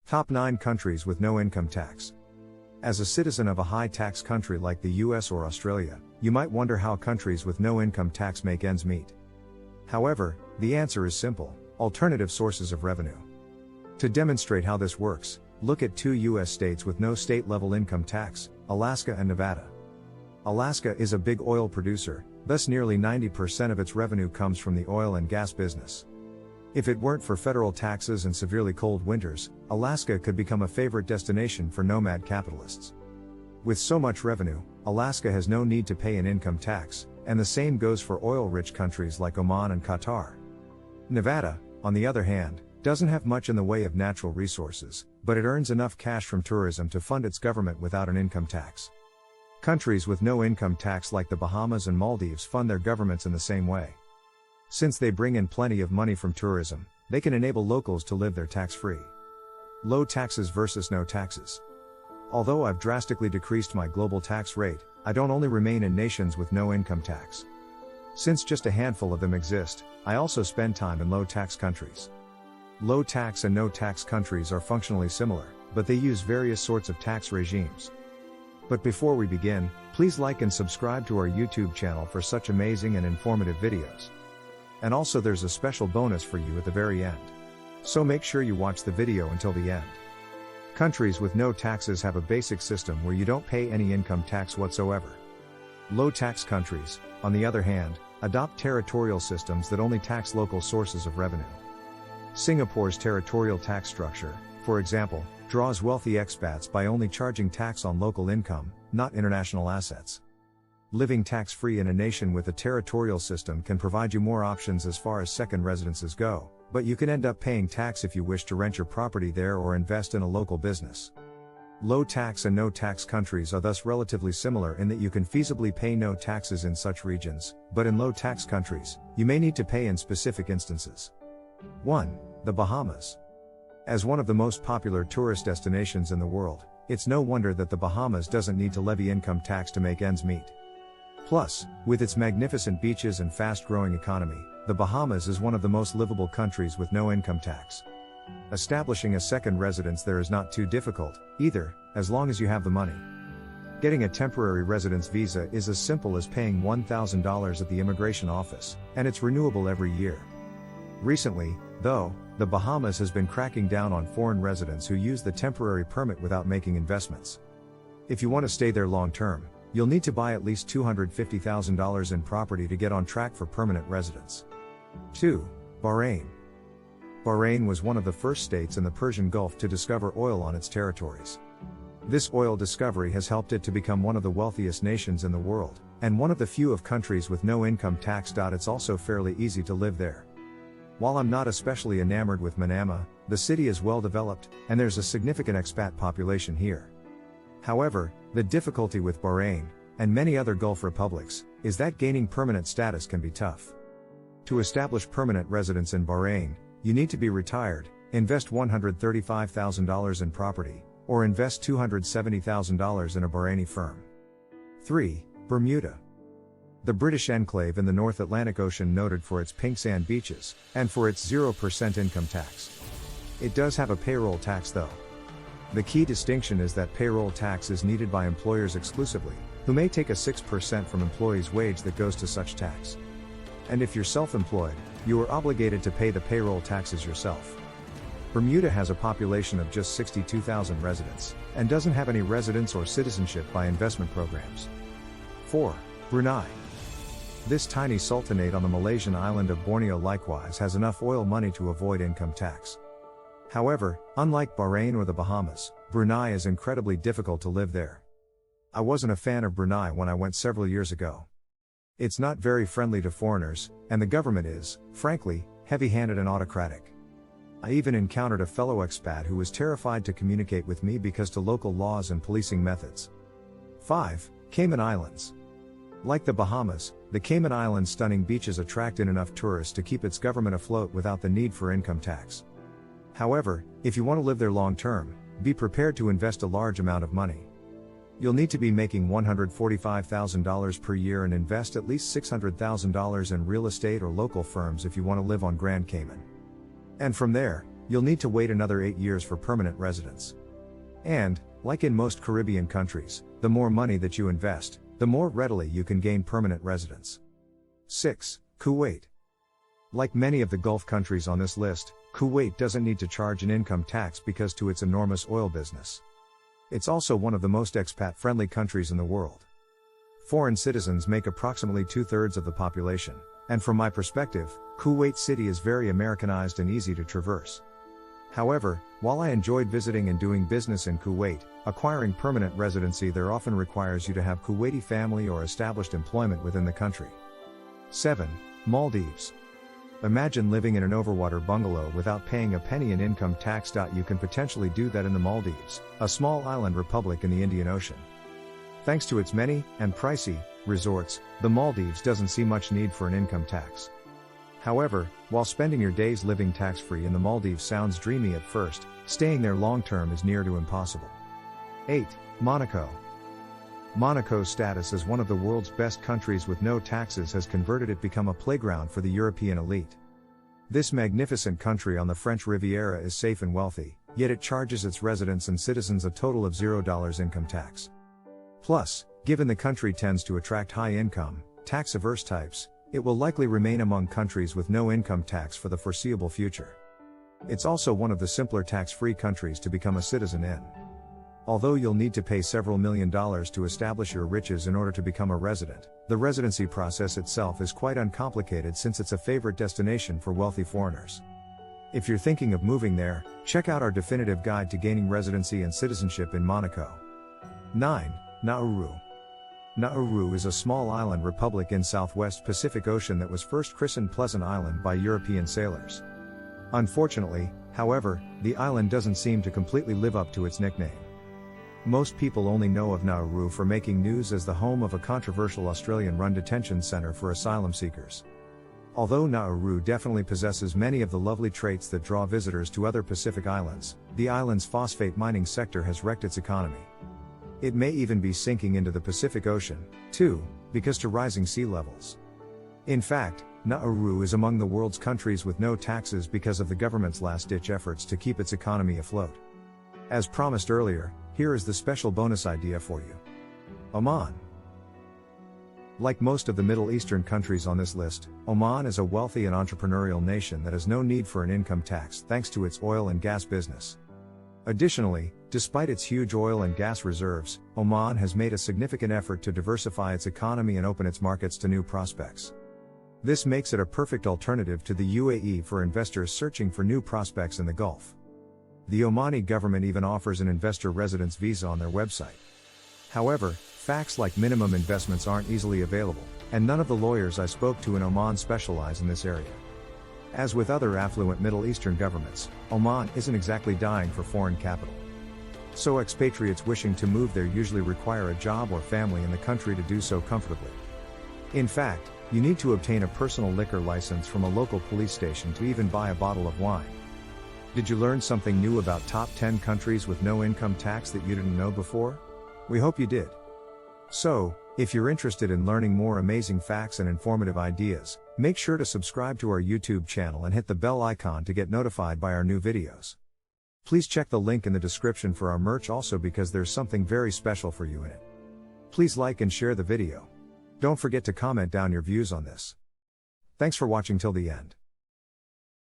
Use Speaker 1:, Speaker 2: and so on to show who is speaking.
Speaker 1: Top 9 countries with no income tax. As a citizen of a high-tax country like the US or Australia, you might wonder how countries with no income tax make ends meet. However, the answer is simple: alternative sources of revenue. To demonstrate how this works, look at 2 US states with no state-level income tax, Alaska and Nevada. Alaska is a big oil producer, thus nearly 90% of its revenue comes from the oil and gas business. If it weren't for federal taxes and severely cold winters, Alaska could become a favorite destination for nomad capitalists. With so much revenue, Alaska has no need to pay an income tax, and the same goes for oil-rich countries like Oman and Qatar. Nevada, on the other hand, doesn't have much in the way of natural resources, but it earns enough cash from tourism to fund its government without an income tax. Countries with no income tax like the Bahamas and Maldives fund their governments in the same way. Since they bring in plenty of money from tourism, they can enable locals to live there tax-free. Low taxes versus no taxes. Although I've drastically decreased my global tax rate, I don't only remain in nations with no income tax. Since just a handful of them exist, I also spend time in low-tax countries. Low tax and no tax countries are functionally similar, but they use various sorts of tax regimes. But before we begin, please like and subscribe to our YouTube channel for such amazing and informative videos. And also there's a special bonus for you at the very end. So make sure you watch the video until the end. Countries with no taxes have a basic system where you don't pay any income tax whatsoever. Low tax countries, on the other hand, adopt territorial systems that only tax local sources of revenue. Singapore's territorial tax structure, for example, draws wealthy expats by only charging tax on local income, not international assets. Living tax-free in a nation with a territorial system can provide you more options as far as second residences go, but you can end up paying tax if you wish to rent your property there or invest in a local business. Low tax and no tax countries are thus relatively similar in that you can feasibly pay no taxes in such regions, but in low tax countries, you may need to pay in specific instances. 1. The Bahamas. As one of the most popular tourist destinations in the world, it's no wonder that the Bahamas doesn't need to levy income tax to make ends meet. Plus, with its magnificent beaches and fast-growing economy, the Bahamas is one of the most livable countries with no income tax. Establishing a second residence there is not too difficult, either, as long as you have the money. Getting a temporary residence visa is as simple as paying $1,000 at the immigration office, and it's renewable every year. Recently, though, the Bahamas has been cracking down on foreign residents who use the temporary permit without making investments. If you want to stay there long-term, you'll need to buy at least $250,000 in property to get on track for permanent residence. 2. Bahrain. Bahrain was one of the first states in the Persian Gulf to discover oil on its territories. This oil discovery has helped it to become one of the wealthiest nations in the world, and one of the few of countries with no income tax. It's also fairly easy to live there. While I'm not especially enamored with Manama, the city is well developed, and there's a significant expat population here. However, the difficulty with Bahrain, and many other Gulf republics, is that gaining permanent status can be tough. To establish permanent residence in Bahrain, you need to be retired, invest $135,000 in property, or invest $270,000 in a Bahraini firm. 3. Bermuda. The British enclave in the North Atlantic Ocean, noted for its pink sand beaches, and for its 0% income tax. It does have a payroll tax though. The key distinction is that payroll tax is needed by employers exclusively, who may take a 6% from employees' wage that goes to such tax. And if you're self-employed, you are obligated to pay the payroll taxes yourself. Bermuda has a population of just 62,000 residents, and doesn't have any residence or citizenship by investment programs. 4. Brunei. This tiny sultanate on the Malaysian island of Borneo likewise has enough oil money to avoid income tax. However, unlike Bahrain or the Bahamas, Brunei is incredibly difficult to live there. I wasn't a fan of Brunei when I went several years ago. It's not very friendly to foreigners, and the government is, frankly, heavy-handed and autocratic. I even encountered a fellow expat who was terrified to communicate with me because to local laws and policing methods. 5. Cayman Islands. Like the Bahamas, the Cayman Islands' stunning beaches attract in enough tourists to keep its government afloat without the need for income tax. However, if you want to live there long-term, be prepared to invest a large amount of money. You'll need to be making $145,000 per year and invest at least $600,000 in real estate or local firms if you want to live on Grand Cayman. And from there, you'll need to wait another 8 years for permanent residence. And, like in most Caribbean countries, the more money that you invest, the more readily you can gain permanent residence. 6. Kuwait. Like many of the Gulf countries on this list, Kuwait doesn't need to charge an income tax because to its enormous oil business. It's also one of the most expat-friendly countries in the world. Foreign citizens make approximately 2/3 of the population, and from my perspective, Kuwait City is very Americanized and easy to traverse. However, while I enjoyed visiting and doing business in Kuwait, acquiring permanent residency there often requires you to have Kuwaiti family or established employment within the country. 7. Maldives. Imagine living in an overwater bungalow without paying a penny in income tax. You can potentially do that in the Maldives, a small island republic in the Indian Ocean. Thanks to its many, and pricey, resorts, the Maldives doesn't see much need for an income tax. However, while spending your days living tax-free in the Maldives sounds dreamy at first, staying there long-term is near to impossible. 8. Monaco. Monaco's status as one of the world's best countries with no taxes has converted it become a playground for the European elite. This magnificent country on the French Riviera is safe and wealthy, yet it charges its residents and citizens a total of $0 income tax. Plus, given the country tends to attract high-income, tax-averse types, it will likely remain among countries with no income tax for the foreseeable future. It's also one of the simpler tax-free countries to become a citizen in. Although you'll need to pay several $1,000,000 to establish your riches in order to become a resident, the residency process itself is quite uncomplicated since it's a favorite destination for wealthy foreigners. If you're thinking of moving there, check out our definitive guide to gaining residency and citizenship in Monaco. 9. Nauru. Nauru is a small island republic in Southwest Pacific Ocean that was first christened Pleasant Island by European sailors. Unfortunately, however, the island doesn't seem to completely live up to its nickname. Most people only know of Nauru for making news as the home of a controversial Australian-run detention center for asylum seekers. Although Nauru definitely possesses many of the lovely traits that draw visitors to other Pacific islands, the island's phosphate mining sector has wrecked its economy. It may even be sinking into the Pacific Ocean, too, because to rising sea levels. In fact, Nauru is among the world's countries with no taxes because of the government's last-ditch efforts to keep its economy afloat. As promised earlier, here is the special bonus idea for you. Oman. Like most of the Middle Eastern countries on this list, Oman is a wealthy and entrepreneurial nation that has no need for an income tax thanks to its oil and gas business. Additionally, despite its huge oil and gas reserves, Oman has made a significant effort to diversify its economy and open its markets to new prospects. This makes it a perfect alternative to the UAE for investors searching for new prospects in the Gulf. The Omani government even offers an investor residence visa on their website. However, facts like minimum investments aren't easily available, and none of the lawyers I spoke to in Oman specialize in this area. As with other affluent Middle Eastern governments, Oman isn't exactly dying for foreign capital. So expatriates wishing to move there usually require a job or family in the country to do so comfortably. In fact, you need to obtain a personal liquor license from a local police station to even buy a bottle of wine. Did you learn something new about top 10 countries with no income tax that you didn't know before? We hope you did. So, if you're interested in learning more amazing facts and informative ideas, make sure to subscribe to our YouTube channel and hit the bell icon to get notified by our new videos. Please check the link in the description for our merch also because there's something very special for you in it. Please like and share the video. Don't forget to comment down your views on this. Thanks for watching till the end.